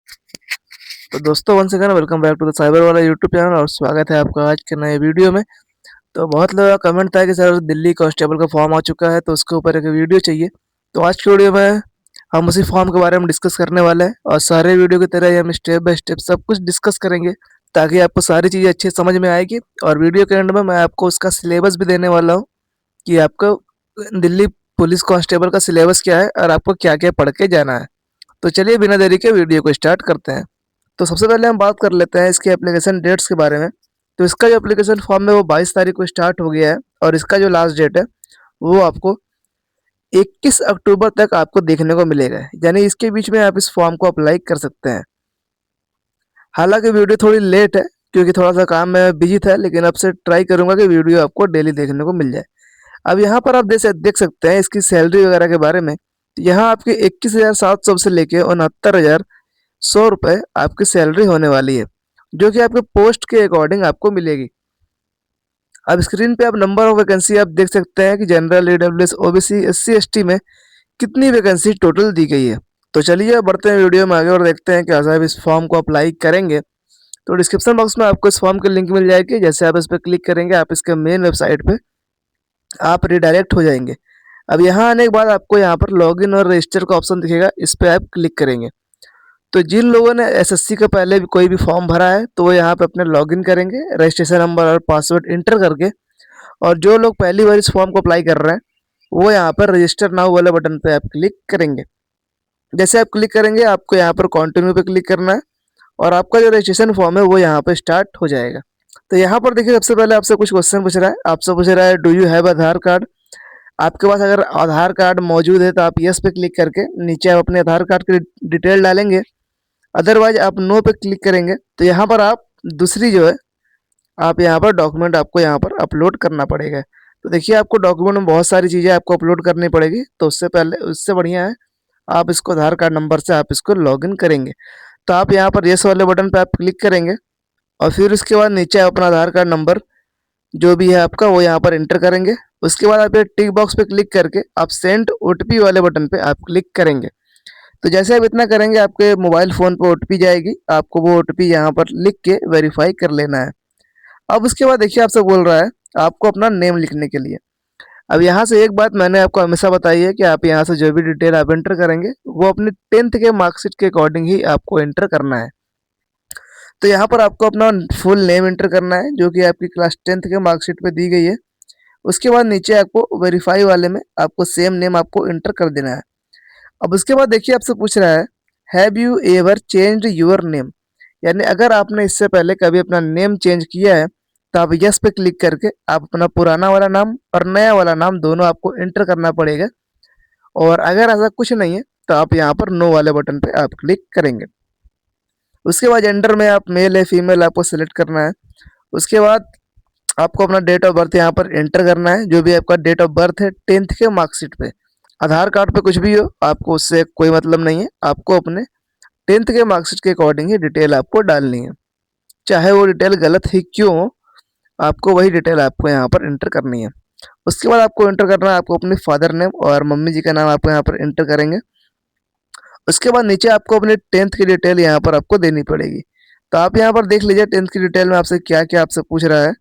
तो दोस्तों once again welcome back to the cyber वाला यूट्यूब चैनल और स्वागत है आपका आज के नए वीडियो में। तो बहुत लोगों का कमेंट था कि सर दिल्ली कांस्टेबल का फॉर्म आ चुका है तो उसके ऊपर एक वीडियो चाहिए। तो आज की वीडियो में हम उसी फॉर्म के बारे में डिस्कस करने वाले हैं और सारे वीडियो की तरह ही हम स्टेप बाय स्टेप सब कुछ डिस्कस करेंगे ताकि आपको सारी चीज़ें अच्छे समझ में आएगी। और वीडियो के एंड में मैं आपको उसका सिलेबस भी देने वाला हूँ कि आपको दिल्ली पुलिस कांस्टेबल का सिलेबस क्या है और आपको क्या क्या पढ़ के जाना है। तो चलिए बिना देरी के वीडियो को स्टार्ट करते हैं। तो सबसे पहले हम बात कर लेते हैं इसके एप्लीकेशन डेट्स के बारे में। तो इसका जो एप्लीकेशन फॉर्म है वो 22 तारीख को स्टार्ट हो गया है और इसका जो लास्ट डेट है वो आपको 21 अक्टूबर तक आपको देखने को मिलेगा, यानी इसके बीच में आप इस फॉर्म को अप्लाई कर सकते हैं। हालांकि वीडियो थोड़ी लेट है क्योंकि थोड़ा सा काम में बिजी था, लेकिन अब से ट्राई करूंगा कि वीडियो आपको डेली देखने को मिल जाए। अब यहाँ पर आप देख सकते हैं इसकी सैलरी वगैरह के बारे में। तो यहाँ आपकी 21,700 से लेके 69,100 रुपये आपकी सैलरी होने वाली है, जो कि आपके पोस्ट के अकॉर्डिंग आपको मिलेगी। अब स्क्रीन पे आप नंबर ऑफ वैकेंसी आप देख सकते हैं कि general, EWS, OBC, SC, ST में कितनी वैकेंसी टोटल दी गई है। तो चलिए बढ़ते हैं वीडियो में आगे और देखते हैं क्या साहब इस फॉर्म को अप्लाई करेंगे। तो डिस्क्रिप्शन बॉक्स में आपको इस फॉर्म की लिंक मिल जाएगी। जैसे आप इस पर क्लिक करेंगे आप इसके मेन वेबसाइट पे आप रिडायरेक्ट हो जाएंगे। अब यहाँ आने के बाद आपको यहाँ पर लॉगिन और रजिस्टर का ऑप्शन दिखेगा, इस पर आप क्लिक करेंगे। तो जिन लोगों ने एसएससी का पहले भी कोई भी फॉर्म भरा है तो वो यहाँ पे अपने लॉगिन करेंगे रजिस्ट्रेशन नंबर और पासवर्ड इंटर करके। और जो लोग पहली बार इस फॉर्म को अप्लाई कर रहे हैं वो यहाँ पर रजिस्टर नाउ वाले बटन पे आप क्लिक करेंगे। जैसे आप क्लिक करेंगे आपको यहाँ पर कंटिन्यू पे क्लिक करना है और आपका जो रजिस्ट्रेशन फॉर्म है वो यहाँ पे स्टार्ट हो जाएगा। तो यहाँ पर देखिए सबसे पहले आपसे कुछ क्वेश्चन पूछ रहा है। आपसे पूछ रहा है do you have Aadhaar card. आपके पास अगर आधार कार्ड मौजूद है तो आप यस पे क्लिक करके नीचे आप अपने आधार कार्ड की डिटेल डालेंगे। अदरवाइज आप नो पे क्लिक करेंगे तो यहाँ पर आप दूसरी जो है आप यहाँ पर डॉक्यूमेंट आपको यहाँ पर अपलोड करना पड़ेगा। तो देखिए आपको डॉक्यूमेंट में बहुत सारी चीज़ें आपको अपलोड करनी पड़ेगी, तो उससे पहले उससे बढ़िया है आप इसको आधार कार्ड नंबर से आप इसको लॉगिन करेंगे। तो आप यहाँ पर येस वाले बटन पे आप क्लिक करेंगे और फिर उसके बाद नीचे आप अपना आधार कार्ड नंबर जो भी है आपका वो यहाँ पर एंटर करेंगे। उसके बाद आप ये टिक बॉक्स पे क्लिक करके आप सेंड ओटीपी वाले बटन पे आप क्लिक करेंगे। तो जैसे आप इतना करेंगे आपके मोबाइल फ़ोन पे ओटीपी जाएगी, आपको वो ओटीपी यहाँ पर लिख के वेरीफाई कर लेना है। अब उसके बाद देखिए आपसे बोल रहा है आपको अपना नेम लिखने के लिए। अब यहाँ से एक बात मैंने आपको हमेशा बताई है कि आप यहाँ से जो भी डिटेल आप एंटर करेंगे वो अपनी 10th के मार्कशीट के अकॉर्डिंग ही आपको एंटर करना है। तो यहाँ पर आपको अपना फुल नेम एंटर करना है जो कि आपकी क्लास 10th के मार्कशीट पे दी गई है। उसके बाद नीचे आपको वेरीफाई वाले में आपको सेम नेम आपको एंटर कर देना है। अब उसके बाद देखिए आपसे पूछ रहा है have you ever changed your name, यानी अगर आपने इससे पहले कभी अपना नेम चेंज किया है तो आप यस पे क्लिक करके आप अपना पुराना वाला नाम और नया वाला नाम दोनों आपको एंटर करना पड़ेगा। और अगर ऐसा कुछ नहीं है तो आप यहाँ पर नो वाले बटन पे आप क्लिक करेंगे। उसके बाद जेंडर में आप मेल है फीमेल आपको सिलेक्ट करना है। उसके बाद आपको अपना डेट ऑफ बर्थ यहाँ पर एंटर करना है, जो भी आपका डेट ऑफ बर्थ है 10th के मार्कशीट पे। आधार कार्ड पे कुछ भी हो आपको उससे कोई मतलब नहीं है, आपको अपने 10th के मार्कशीट के अकॉर्डिंग ही डिटेल आपको डालनी है, चाहे वो डिटेल गलत ही क्यों हो आपको वही डिटेल आपको यहाँ पर एंटर करनी है। उसके बाद आपको एंटर करना है आपको अपने फादर नेम और मम्मी जी का नाम आपको यहाँ पर एंटर करेंगे। उसके बाद नीचे आपको अपने 10th की डिटेल यहाँ पर आपको देनी पड़ेगी। तो आप यहाँ पर देख लीजिए 10th की डिटेल में आपसे क्या क्या आपसे पूछ रहा है।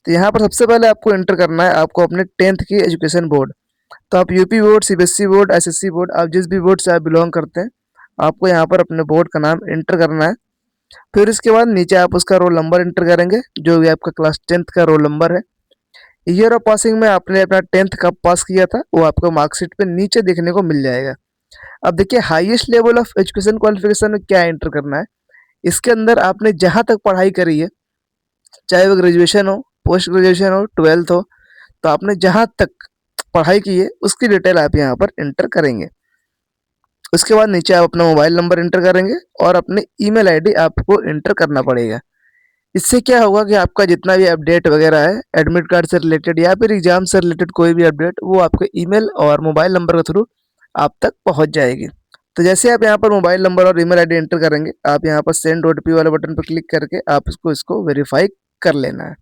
तो यहाँ पर सबसे पहले आपको एंटर करना है आपको अपने 10th की एजुकेशन बोर्ड। तो आप UP board, CBSE board, SSC board, आप जिस भी बोर्ड से आप बिलोंग करते हैं आपको यहाँ पर अपने बोर्ड का नाम एंटर करना है। फिर इसके बाद नीचे आप उसका रोल नंबर एंटर करेंगे जो भी आपका क्लास 10th का रोल नंबर है। ईयर ऑफ पासिंग में आपने अपना 10th कब पास किया था वो आपको मार्कशीट पे नीचे देखने को मिल जाएगा। अब देखिए highest level of education qualification में क्या एंटर करना है। इसके अंदर आपने जहाँ तक पढ़ाई करी है, चाहे वो ग्रेजुएशन हो, पोस्ट ग्रेजुएशन हो, 12th हो, तो आपने जहाँ तक पढ़ाई की है उसकी डिटेल आप यहाँ पर एंटर करेंगे। उसके बाद नीचे आप अपना मोबाइल नंबर एंटर करेंगे और अपने ईमेल आईडी आपको एंटर करना पड़ेगा। इससे क्या होगा कि आपका जितना भी अपडेट वगैरह है एडमिट कार्ड से रिलेटेड या फिर एग्जाम से रिलेटेड कोई भी अपडेट वो आपके ईमेल और मोबाइल नंबर के थ्रू आप तक पहुंच जाएगी। तो जैसे आप यहाँ पर मोबाइल नंबर और ईमेल आईडी एंटर करेंगे आप यहाँ पर सेंड ओटीपी वाले बटन पर क्लिक करके आप इसको वेरीफाई कर लेना है।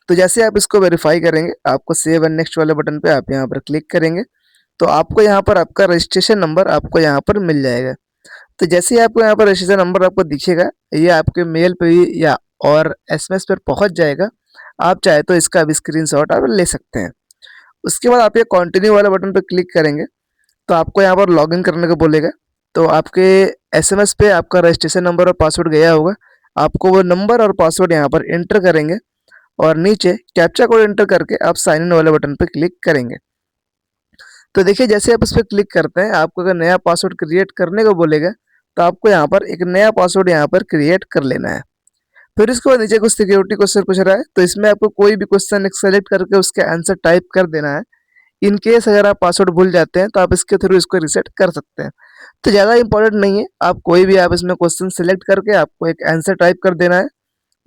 तो जैसे आप इसको वेरीफाई करेंगे आपको सेव एंड नेक्स्ट वाले बटन पे आप यहाँ पर क्लिक करेंगे तो आपको यहाँ पर आपका रजिस्ट्रेशन नंबर आपको यहाँ पर मिल जाएगा। तो जैसे ही आपको यहाँ पर रजिस्ट्रेशन नंबर आपको दिखेगा, ये आपके मेल पे भी या और एसएमएस पर पहुंच जाएगा। आप चाहे तो इसका भी स्क्रीनशॉट आप ले सकते हैं। उसके बाद आप ये कंटिन्यू वाले बटन पर क्लिक करेंगे तो आपको यहाँ पर लॉगिन करने को बोलेगा। तो आपके एसएमएस पे आपका रजिस्ट्रेशन नंबर और पासवर्ड गया होगा। आपको वो नंबर और पासवर्ड यहाँ पर एंटर करेंगे और नीचे कैप्चा कोड एंटर करके आप साइन इन वाले बटन पर क्लिक करेंगे। तो देखिए जैसे आप उस पर क्लिक करते हैं, आपको अगर नया पासवर्ड क्रिएट करने को बोलेगा तो आपको यहाँ पर एक नया पासवर्ड यहाँ पर क्रिएट कर लेना है। फिर इसके बाद नीचे कुछ सिक्योरिटी क्वेश्चन पूछ रहा है, तो इसमें आपको कोई भी क्वेश्चन सेलेक्ट करके उसके आंसर टाइप कर देना है। इन केस अगर आप पासवर्ड भूल जाते हैं तो आप इसके थ्रू इसको रिसेट कर सकते हैं। तो ज़्यादा इंपॉर्टेंट नहीं है, आप कोई भी आप इसमें क्वेश्चन सेलेक्ट करके आपको एक आंसर टाइप कर देना है,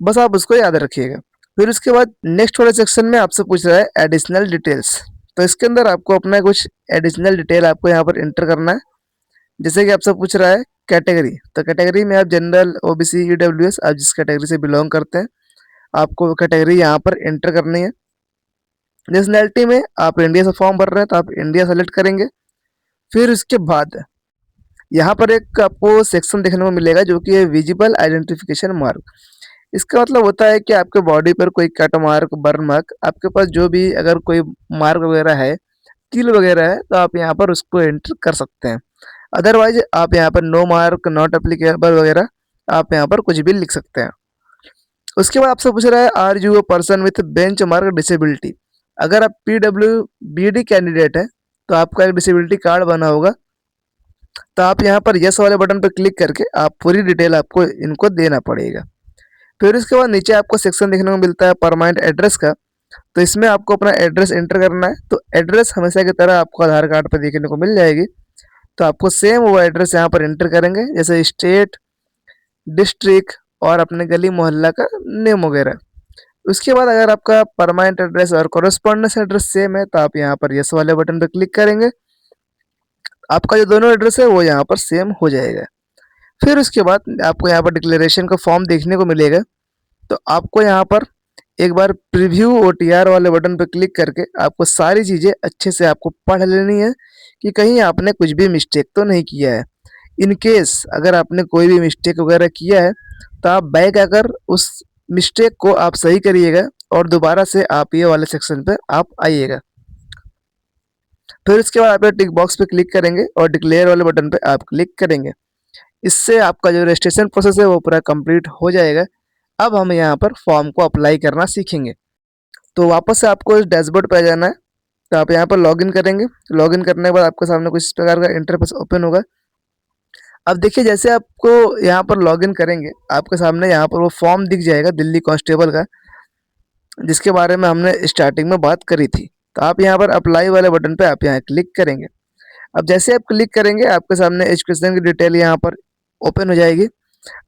बस आप उसको याद रखिएगा। फिर उसके बाद नेक्स्ट वाले सेक्शन में आपसे पूछ रहा है एडिशनल डिटेल्स। तो इसके अंदर आपको अपना कुछ एडिशनल डिटेल आपको यहाँ पर एंटर करना है। जैसे कि आपसे पूछ रहा है कैटेगरी, तो कैटेगरी में आप जनरल, ओबीसी, ईडब्ल्यूएस, आप जिस कैटेगरी से बिलोंग करते हैं आपको वो कैटेगरी यहाँ पर एंटर करनी है। नेशनैलिटी में आप इंडिया से फॉर्म भर रहे हैं तो आप इंडिया सेलेक्ट करेंगे। फिर उसके बाद यहाँ पर एक आपको सेक्शन देखने को मिलेगा जो कि है विजिबल आइडेंटिफिकेशन मार्क। इसका मतलब होता है कि आपके बॉडी पर कोई कट मार्क, बर्न मार्क, आपके पास जो भी अगर कोई मार्क वगैरह है, कील वगैरह है, तो आप यहाँ पर उसको एंटर कर सकते हैं। अदरवाइज आप यहाँ पर नो मार्क, नॉट एप्लीकेबल वगैरह आप यहाँ पर कुछ भी लिख सकते हैं। उसके बाद आपसे पूछ रहा है are you a person with benchmark disability. अगर आप PWBD कैंडिडेट है तो आपका एक डिसेबिलिटी कार्ड बना होगा, तो आप यहाँ पर यस वाले बटन पर क्लिक करके आप पूरी डिटेल आपको इनको देना पड़ेगा। फिर उसके बाद नीचे आपको सेक्शन देखने को मिलता है परमानेंट एड्रेस का। तो इसमें आपको अपना एड्रेस एंटर करना है। तो एड्रेस हमेशा की तरह आपको आधार कार्ड पर देखने को मिल जाएगी, तो आपको सेम वो एड्रेस यहाँ पर एंटर करेंगे, जैसे स्टेट, डिस्ट्रिक्ट और अपने गली मोहल्ला का नेम वगैरह। उसके बाद अगर आपका परमानेंट एड्रेस और कॉरेस्पॉन्डेंस एड्रेस सेम है तो आप यहाँ पर यस वाले बटन पर क्लिक करेंगे, आपका जो दोनों एड्रेस है वो यहाँ पर सेम हो जाएगा। फिर उसके बाद आपको यहाँ पर डिक्लेरेशन का फॉर्म देखने को मिलेगा, तो आपको यहाँ पर एक बार प्रीव्यू OTR वाले बटन पर क्लिक करके आपको सारी चीज़ें अच्छे से आपको पढ़ लेनी है कि कहीं आपने कुछ भी मिस्टेक तो नहीं किया है। इन केस अगर आपने कोई भी मिस्टेक वगैरह किया है तो आप बैक आकर उस मिस्टेक को आप सही करिएगा और दोबारा से आप ये वाले सेक्शन पे आप आइएगा। फिर इसके बाद आप टिक बॉक्स पे क्लिक करेंगे और डिक्लेयर वाले बटन पे आप क्लिक करेंगे। इससे आपका जो रजिस्ट्रेशन प्रोसेस है वो पूरा कंप्लीट हो जाएगा। अब हम यहाँ पर फॉर्म को अप्लाई करना सीखेंगे। तो वापस से आपको इस डैशबोर्ड पे आ जाना है। तो आप यहाँ पर लॉगिन करेंगे। लॉगिन करने के बाद आपके सामने कुछ इस प्रकार का इंटरफेस ओपन होगा। अब देखिए जैसे आपको यहाँ पर लॉगिन करेंगे, आपके सामने यहाँ पर वो फॉर्म दिख जाएगा दिल्ली कांस्टेबल का, जिसके बारे में हमने स्टार्टिंग में बात करी थी। तो आप यहाँ पर अप्लाई वाले बटन पे आप यहाँ क्लिक करेंगे। अब जैसे आप क्लिक करेंगे आपके सामने एजुकेशन की डिटेल यहाँ पर ओपन हो जाएगी।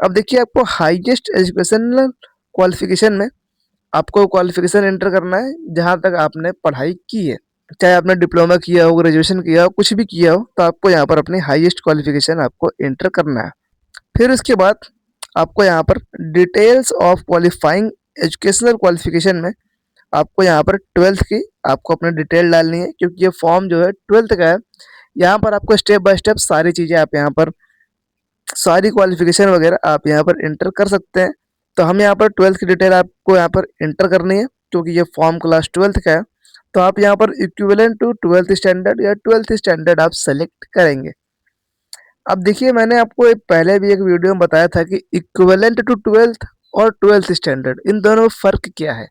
अब देखिए आपको हाईएस्ट एजुकेशनल क्वालिफिकेशन में आपको क्वालिफिकेशन एंटर करना है जहाँ तक आपने पढ़ाई की है। चाहे आपने डिप्लोमा किया हो, ग्रेजुएशन किया हो, कुछ भी किया हो, तो आपको यहाँ पर अपनी हाईएस्ट क्वालिफिकेशन आपको एंटर करना है। फिर उसके बाद आपको यहाँ पर details of qualifying educational qualification में आपको यहाँ पर 12th की आपको अपनी डिटेल डालनी है, क्योंकि ये फॉर्म जो है 12th का है। यहाँ पर आपको स्टेप बाय स्टेप सारी चीज़ें आप यहाँ पर सारी क्वालिफिकेशन वगैरह आप यहाँ पर एंटर कर सकते हैं। तो हम यहाँ पर 12th की डिटेल आपको यहाँ पर एंटर करनी है, क्योंकि ये फॉर्म क्लास 12th का है। तो आप यहाँ पर इक्विवेलेंट टू 12th स्टैंडर्ड या 12th स्टैंडर्ड आप सेलेक्ट करेंगे। अब देखिए मैंने आपको पहले भी एक वीडियो में बताया था कि इक्विवेलेंट टू 12th और 12th स्टैंडर्ड इन दोनों में फ़र्क क्या है।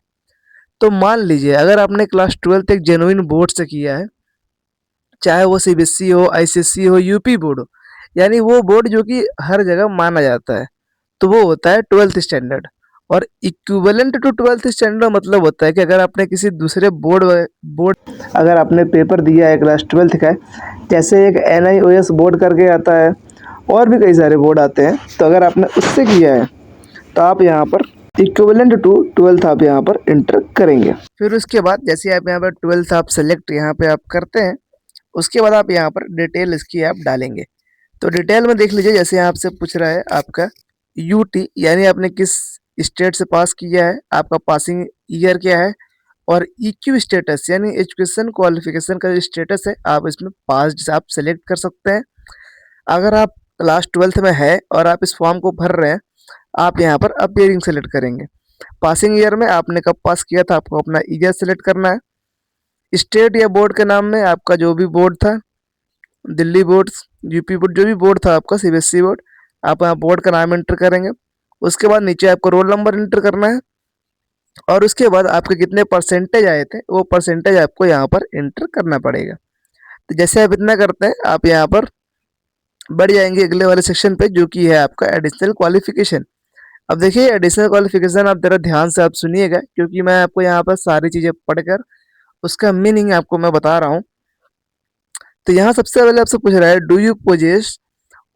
तो मान लीजिए अगर आपने क्लास 12th एक जेनुइन बोर्ड से किया है, चाहे वो CBSE हो, ICSE हो, यूपी बोर्ड हो, यानी वो बोर्ड जो कि हर जगह माना जाता है, तो वो होता है 12th स्टैंडर्ड। और इक्विवेलेंट टू 12th स्टैंडर्ड मतलब होता है कि अगर आपने किसी दूसरे बोर्ड बोर्ड अगर आपने पेपर दिया है क्लास 12th का, जैसे एक NIOS बोर्ड करके आता है और भी कई सारे बोर्ड आते हैं, तो अगर आपने उससे किया है तो आप यहाँ पर इक्विवेलेंट टू 12th आप यहाँ पर इंटर करेंगे। फिर उसके बाद जैसे आप यहाँ पर 12th आप सेलेक्ट यहाँ पे आप करते हैं, उसके बाद आप यहाँ पर डिटेल इसकी आप डालेंगे। तो डिटेल में देख लीजिए जैसे यहाँ आपसे पूछ रहा है आपका UT यानी आपने किस स्टेट से पास किया है, आपका पासिंग ईयर क्या है, और EQ स्टेटस यानी एजुकेशन क्वालिफिकेशन का जो स्टेटस है आप इसमें पास आप सेलेक्ट कर सकते हैं। अगर आप क्लास 12th में है और आप इस फॉर्म को भर रहे हैं, आप यहाँ पर अपीयरिंग सेलेक्ट करेंगे। पासिंग ईयर में आपने कब पास किया था, आपको अपना ईयर सेलेक्ट करना है। स्टेट या बोर्ड के नाम में आपका जो भी बोर्ड था, दिल्ली बोर्ड, यूपी बोर्ड, जो भी बोर्ड था आपका, सीबीएसई बोर्ड, आप यहाँ बोर्ड का नाम एंटर करेंगे। उसके बाद नीचे आपको रोल नंबर एंटर करना है और उसके बाद आपके कितने परसेंटेज आए थे वो परसेंटेज आपको यहाँ पर एंटर करना पड़ेगा। तो जैसे आप इतना करते हैं, आप यहाँ पर बढ़ जाएंगे अगले वाले सेक्शन पे, जो कि है आपका एडिशनल क्वालिफिकेशन। अब देखिए एडिशनल क्वालिफिकेशन आप जरा ध्यान से आप सुनिएगा, क्योंकि मैं आपको यहाँ पर सारी चीज़ें पढ़कर उसका मीनिंग आपको मैं बता रहा हूँ। तो यहाँ सबसे पहले आपसे पूछ रहा है, do you possess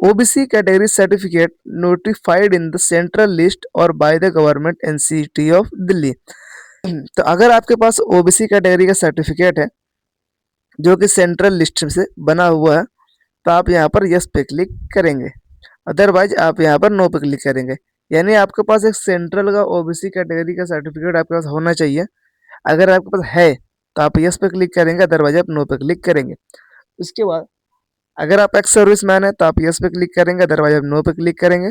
OBC category certificate notified in the central list और by the government NCT of Delhi. तो अगर आपके पास ओबीसी कैटेगरी का सर्टिफिकेट है जो कि सेंट्रल लिस्ट से बना हुआ है, तो आप यहाँ पर यस पे क्लिक करेंगे, अदरवाइज आप यहाँ पर नो पे क्लिक करेंगे। यानी आपके पास एक सेंट्रल का ओबीसी कैटेगरी का सर्टिफिकेट आपके पास होना चाहिए। अगर आपके पास है तो आप यस पे क्लिक करेंगे, अदरवाइज आप नो पे क्लिक करेंगे। उसके बाद अगर आप एक्स सर्विस मैन है तो आप यस पे क्लिक करेंगे, अदरवाइज आप नो पे क्लिक करेंगे।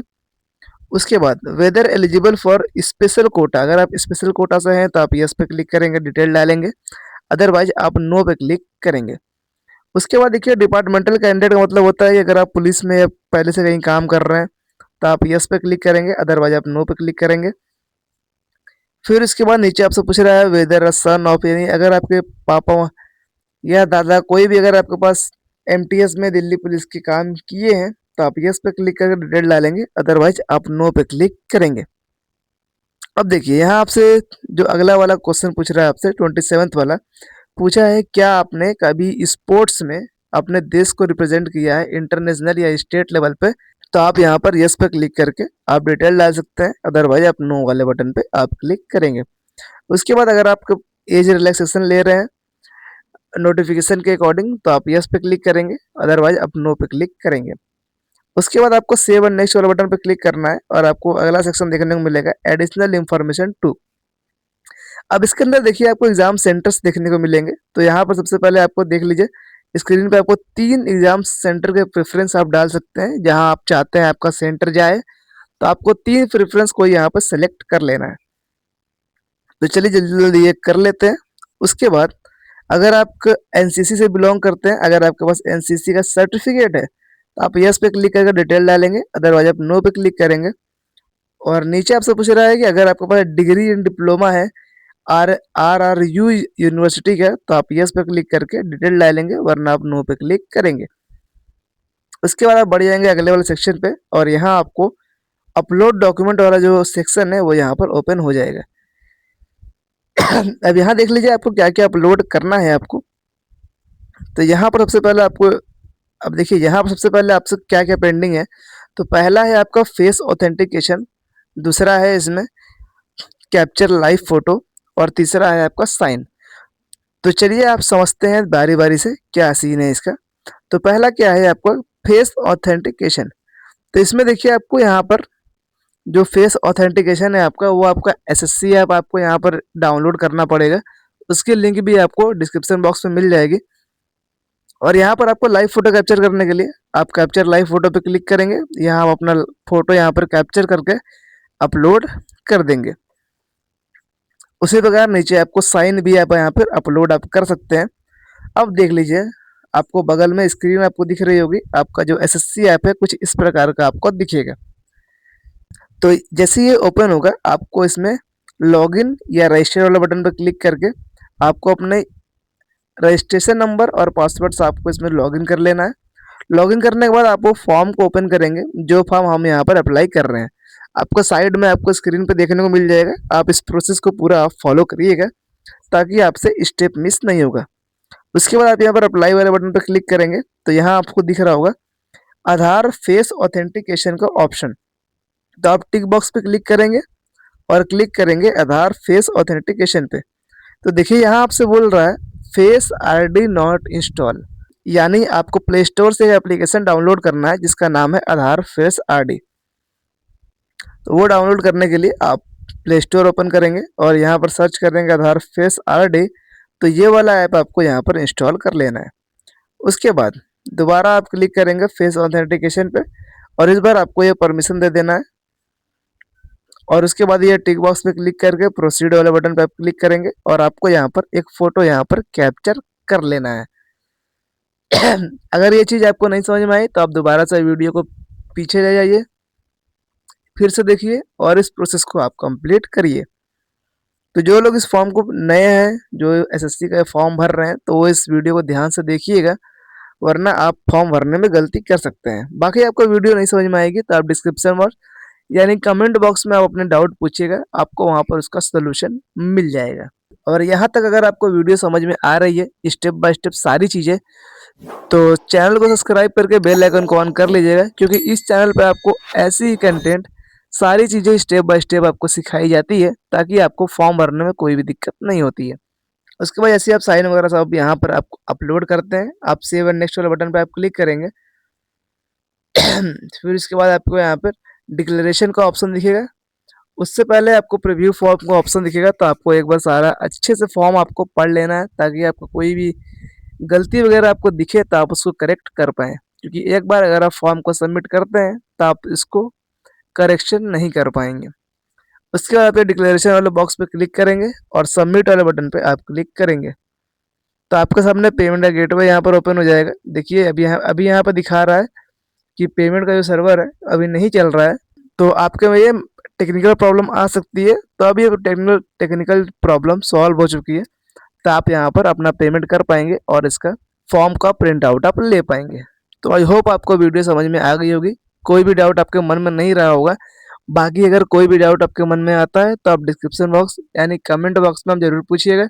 उसके बाद whether eligible for special quota, अगर आप स्पेशल कोटा से हैं तो आप यस पे क्लिक करेंगे, डिटेल डालेंगे, अदरवाइज आप नो पे क्लिक करेंगे। उसके बाद देखिए डिपार्टमेंटल कैंडिडेट का मतलब होता है कि अगर आप पुलिस में या पहले से कहीं काम कर रहे हैं तो आप यस पे क्लिक करेंगे, अदरवाइज आप नो पे क्लिक करेंगे। फिर इसके बाद नीचे आपसे पूछ रहा है वेदर सन ऑफ, यानी अगर आपके पापा या दादा कोई भी अगर आपके पास एमटीएस में दिल्ली पुलिस के काम किए हैं तो आप यस पे क्लिक करके डिटेल डालेंगे, अदरवाइज आप नो पे क्लिक करेंगे। अब देखिए यहाँ आपसे जो अगला वाला क्वेश्चन पूछ रहा है आपसे 27th वाला, पूछा है क्या आपने कभी स्पोर्ट्स में अपने देश को रिप्रेजेंट किया है इंटरनेशनल या स्टेट लेवल पे। तो आप यहाँ पर यस पे क्लिक करके आप डिटेल डाल सकते हैं, अदरवाइज आप नो वाले बटन पे आप क्लिक करेंगे। उसके बाद अगर आप एज रिलैक्सेशन ले रहे हैं नोटिफिकेशन के अकॉर्डिंग तो आप यस पे क्लिक करेंगे, अदरवाइज आप नो पे क्लिक करेंगे। उसके बाद आपको सेव एंड नेक्स्ट वाले बटन पे क्लिक करना है और आपको अगला सेक्शन देखने को मिलेगा एडिशनल इन्फॉर्मेशन 2। अब इसके अंदर देखिए आपको एग्जाम सेंटर्स देखने को मिलेंगे। तो यहाँ पर सबसे पहले आपको देख लीजिए स्क्रीन पे आपको 3 एग्जाम सेंटर के प्रेफरेंस आप डाल सकते हैं, जहाँ आप चाहते हैं आपका सेंटर जाए। तो आपको 3 प्रेफरेंस को यहाँ पर सेलेक्ट कर लेना है। तो चलिए जल्दी जल्दी ये कर लेते हैं। उसके बाद अगर आप एनसीसी से बिलोंग करते हैं, अगर आपके पास एनसीसी का सर्टिफिकेट है तो आप यस पे क्लिक करके डिटेल डालेंगे, अदरवाइज आप नो पे क्लिक करेंगे। और नीचे आपसे पूछ रहा है कि अगर आपके पास डिग्री इन डिप्लोमा है RRU यूनिवर्सिटी का, तो आप यस पे क्लिक करके डिटेल डालेंगे, वरना आप नो पे क्लिक करेंगे। उसके बाद आप बढ़ जाएंगे अगले वाले सेक्शन पे और यहाँ आपको अपलोड डॉक्यूमेंट वाला जो सेक्शन है वो यहाँ पर ओपन हो जाएगा। अब यहाँ देख लीजिए आपको क्या क्या अपलोड करना है आपको। तो यहाँ पर सबसे पहले आपको, अब देखिए यहाँ पर सबसे पहले आपसे क्या क्या पेंडिंग है। तो पहला है आपका फेस ऑथेंटिकेशन, दूसरा है इसमें कैप्चर लाइव फोटो और तीसरा है आपका साइन। तो चलिए आप समझते हैं बारी बारी से क्या सीन है इसका। तो पहला क्या है आपको फेस ऑथेंटिकेशन। तो इसमें देखिए आपको यहाँ पर जो फेस ऑथेंटिकेशन है आपका वो आपका एसएससी ऐप आपको यहाँ पर डाउनलोड करना पड़ेगा। उसकी लिंक भी आपको डिस्क्रिप्शन बॉक्स में मिल जाएगी। और यहाँ पर आपको लाइव फोटो कैप्चर करने के लिए आप कैप्चर लाइव फोटो पे क्लिक करेंगे, यहाँ आप अपना फोटो यहाँ पर कैप्चर करके अपलोड कर देंगे। उसी प्रकार नीचे आपको साइन भी आप यहाँ पर अपलोड आप कर सकते हैं। अब देख लीजिए आपको बगल में स्क्रीन आपको दिख रही होगी, आपका जो एसएससी ऐप है कुछ इस प्रकार का आपको दिखेगा। तो जैसे ये ओपन होगा आपको इसमें लॉगिन या रजिस्टर वाला बटन पर क्लिक करके आपको अपने रजिस्ट्रेशन नंबर और पासवर्ड से आपको इसमें लॉगिन कर लेना है। लॉगिन करने के बाद आप वो फॉर्म को ओपन करेंगे जो फॉर्म हम यहाँ पर अप्लाई कर रहे हैं। आपको साइड में आपको स्क्रीन पे देखने को मिल जाएगा। आप इस प्रोसेस को पूरा आप फॉलो करिएगा ताकि आपसे स्टेप मिस नहीं होगा। उसके बाद आप यहाँ पर अप्लाई वाले बटन पर क्लिक करेंगे तो यहाँ आपको दिख रहा होगा आधार फेस ऑथेंटिकेशन का ऑप्शन। तो आप टिक बॉक्स पे क्लिक करेंगे और क्लिक करेंगे आधार फेस ऑथेंटिकेशन पे। तो देखिए यहाँ आपसे बोल रहा है फेस आईडी नॉट इंस्टॉल, यानी आपको प्ले स्टोर से एप्लीकेशन डाउनलोड करना है जिसका नाम है आधार फेस आईडी। तो वो डाउनलोड करने के लिए आप प्ले स्टोर ओपन करेंगे और यहाँ पर सर्च करेंगे आधार फेस आईडी। तो ये वाला ऐप आपको यहाँ पर इंस्टॉल कर लेना है। उसके बाद दोबारा आप क्लिक करेंगे फेस ऑथेंटिकेशन पे और इस बार आपको ये परमिशन दे देना है। और उसके बाद ये टिक बॉक्स पे क्लिक करके प्रोसीड वाले बटन पे आप क्लिक करेंगे और आपको यहाँ पर एक फ़ोटो यहाँ पर कैप्चर कर लेना है। अगर ये चीज़ आपको नहीं समझ में आई तो आप दोबारा से वीडियो को पीछे ले जाइए, फिर से देखिए और इस प्रोसेस को आप कंप्लीट करिए। तो जो लोग इस फॉर्म को नए हैं, जो एसएससी का फॉर्म भर रहे हैं, तो वो इस वीडियो को ध्यान से देखिएगा, वरना आप फॉर्म भरने में गलती कर सकते हैं। बाकी आपको वीडियो नहीं समझ में आएगी तो आप डिस्क्रिप्शन बॉक्स यानी कमेंट बॉक्स में आप अपने डाउट पूछिएगा, आपको वहाँ पर उसका सोल्यूशन मिल जाएगा। और यहाँ तक अगर आपको वीडियो समझ में आ रही है स्टेप बाय स्टेप सारी चीज़ें, तो चैनल को सब्सक्राइब करके बेल आइकन को ऑन कर लीजिएगा, क्योंकि इस चैनल पे आपको ऐसी ही कंटेंट सारी चीज़ें स्टेप बाय स्टेप आपको सिखाई जाती है, ताकि आपको फॉर्म भरने में कोई भी दिक्कत नहीं होती है। उसके बाद जैसे आप साइन वगैरह सब यहाँ पर आप अपलोड करते हैं, आप सेव एंड नेक्स्ट वाले बटन पे आप क्लिक करेंगे। फिर इसके बाद आपको यहाँ पर डिक्लेरेशन का ऑप्शन दिखेगा, उससे पहले आपको प्रीव्यू फॉर्म का ऑप्शन दिखेगा। तो आपको एक बार सारा अच्छे से फॉर्म आपको पढ़ लेना है, ताकि आपको कोई भी गलती वगैरह आपको दिखे तो आप उसको करेक्ट कर पाएँ। क्योंकि एक बार अगर आप फॉर्म को सबमिट करते हैं तो आप इसको करेक्शन नहीं कर पाएंगे। उसके बाद आप डिक्लेरेशन वाले बॉक्स पे क्लिक करेंगे और सबमिट वाले बटन पे आप क्लिक करेंगे, तो आपके सामने पेमेंट का गेटवे यहाँ पर ओपन हो जाएगा। देखिए अभी यहाँ पर दिखा रहा है कि पेमेंट का जो सर्वर है अभी नहीं चल रहा है, तो आपके में ये टेक्निकल प्रॉब्लम आ सकती है। तो अभी ये टेक्निकल प्रॉब्लम सॉल्व हो चुकी है, तो आप यहाँ पर अपना पेमेंट कर पाएंगे और इसका फॉर्म का प्रिंट आउट आप ले पाएंगे। तो आई होप आपको वीडियो समझ में आ गई होगी, कोई भी डाउट आपके मन में नहीं रहा होगा। बाकी अगर कोई भी डाउट आपके मन में आता है तो आप डिस्क्रिप्शन बॉक्स यानी कमेंट बॉक्स में आप जरूर पूछिएगा,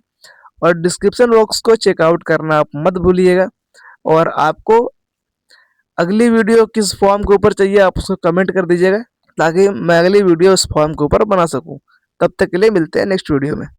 और डिस्क्रिप्शन बॉक्स को चेकआउट करना आप मत भूलिएगा। और आपको अगली वीडियो किस फॉर्म के ऊपर चाहिए आप उसको कमेंट कर दीजिएगा, ताकि मैं अगली वीडियो उस फॉर्म के ऊपर बना सकूं। तब तक के लिए मिलते हैं नेक्स्ट वीडियो में।